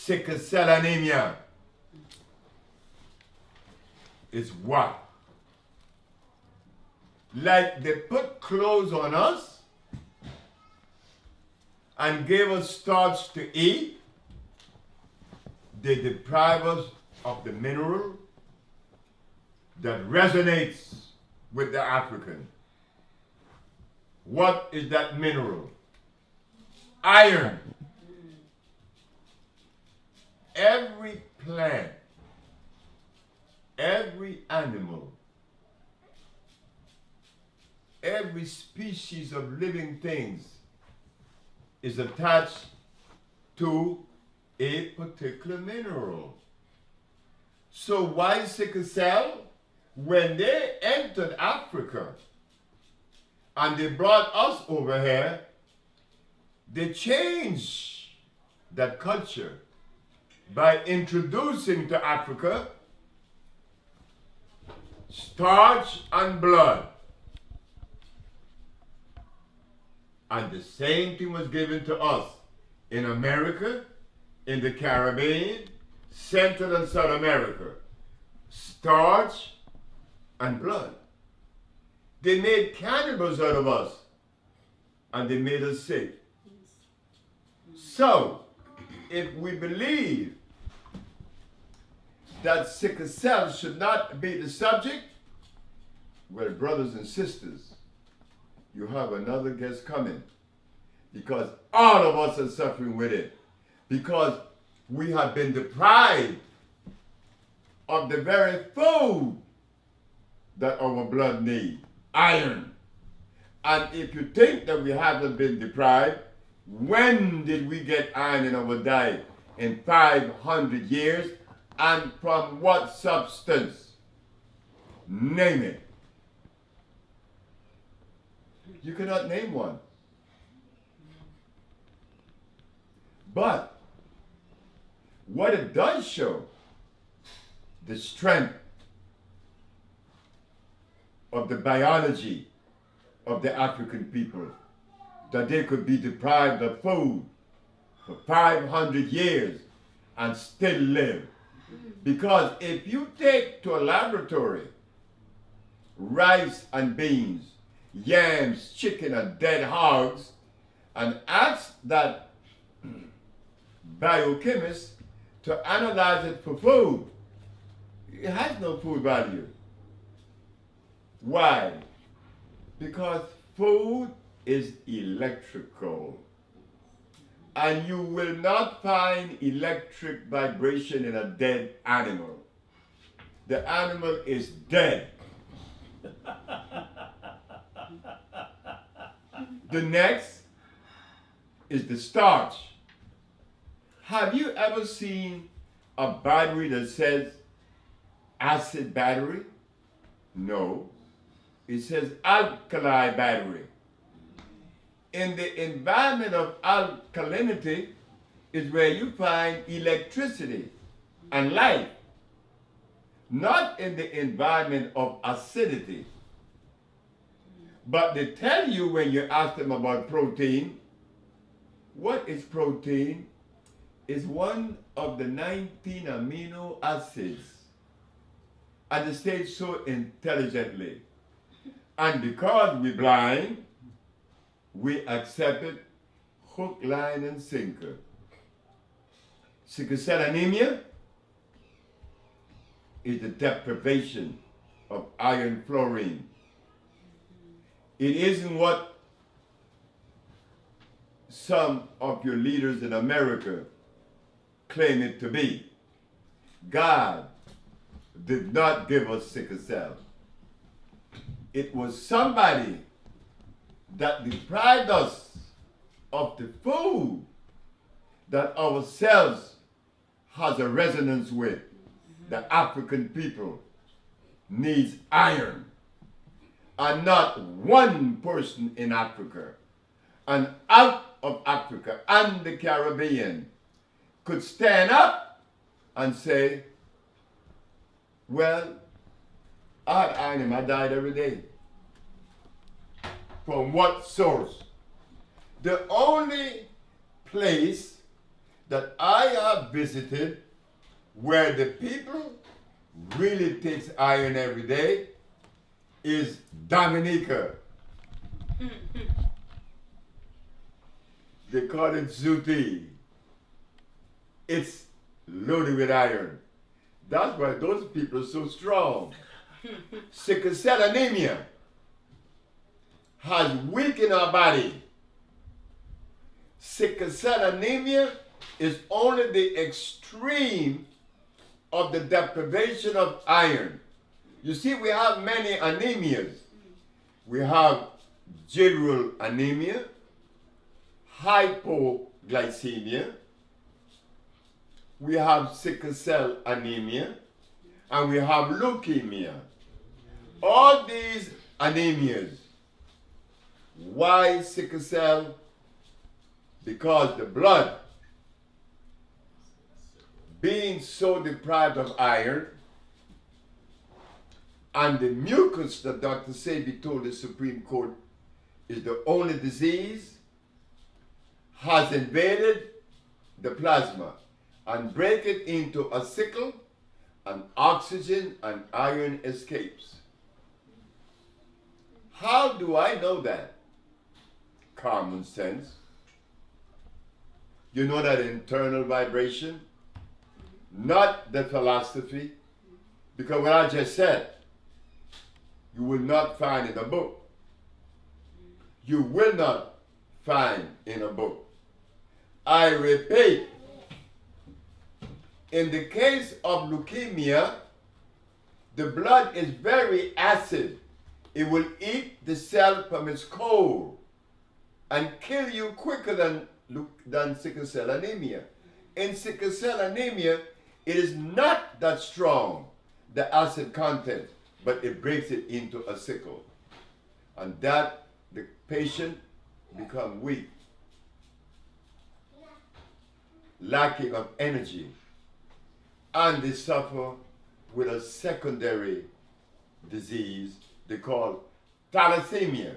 sickle cell anemia is what? Like they put clothes on us and gave us starch to eat, they deprive us of the mineral that resonates with the African. What is that mineral? Iron. Every plant, every animal, every species of living things is attached to a particular mineral. So why sickle cell? When they entered Africa and they brought us over here, they changed that culture by introducing to Africa starch and blood. And the same thing was given to us in America, in the Caribbean, Central and South America. Starch and blood. They made cannibals out of us and they made us sick. So, if we believe that sickle cell should not be the subject, well, brothers and sisters, you have another guest coming, because all of us are suffering with it, because we have been deprived of the very food that our blood needs, iron. And if you think that we haven't been deprived, when did we get iron in our diet? In 500 years, and from what substance? Name it. You cannot name one. But what it does show, the strength of the biology of the African people, that they could be deprived of food for 500 years and still live. Because if you take to a laboratory rice and beans, yams, chicken, and dead hogs, and ask that biochemist to analyze it for food, it has no food value. Why? Because food is electrical. And you will not find electric vibration in a dead animal. The animal is dead. The next is the starch. Have you ever seen a battery that says acid battery? No. It says alkali battery. In the environment of alkalinity is where you find electricity and life, not in the environment of acidity. But they tell you when you ask them about protein, what is protein? Is one of the 19 amino acids. And they say it so intelligently. And because we're blind, we accept it hook, line, and sinker. Sickle cell anemia is the deprivation of iron fluorine. It isn't what some of your leaders in America claim it to be. God did not give us sickle cell. It was somebody that deprived us of the food that our cells has a resonance with. The African people needs iron. And not one person in Africa and out of Africa and the Caribbean could stand up and say, well, I had iron, I died every day. From what source? The only place that I have visited where the people really takes iron every day is Dominica. They call it Zuti. It's loaded with iron. That's why those people are so strong. Sickle cell anemia has weakened our body. Sickle cell anemia is only the extreme of the deprivation of iron. You see, we have many anemias. We have general anemia, hypoglycemia, we have sickle cell anemia, and we have leukemia. All these anemias. Why sickle cell? Because the blood, being so deprived of iron, and the mucus that Dr. Sebi told the Supreme Court is the only disease, has invaded the plasma and break it into a sickle, and oxygen and iron escapes. How do I know that? Common sense. You know that internal vibration, not the philosophy, because what I just said, you will not find in a book. You will not find in a book. I repeat, in the case of leukemia, the blood is very acid. It will eat the cell from its core and kill you quicker than sickle cell anemia. In sickle cell anemia, it is not that strong, the acid content, but it breaks it into a sickle. And that the patient become weak, lacking of energy, and they suffer with a secondary disease they call thalassemia.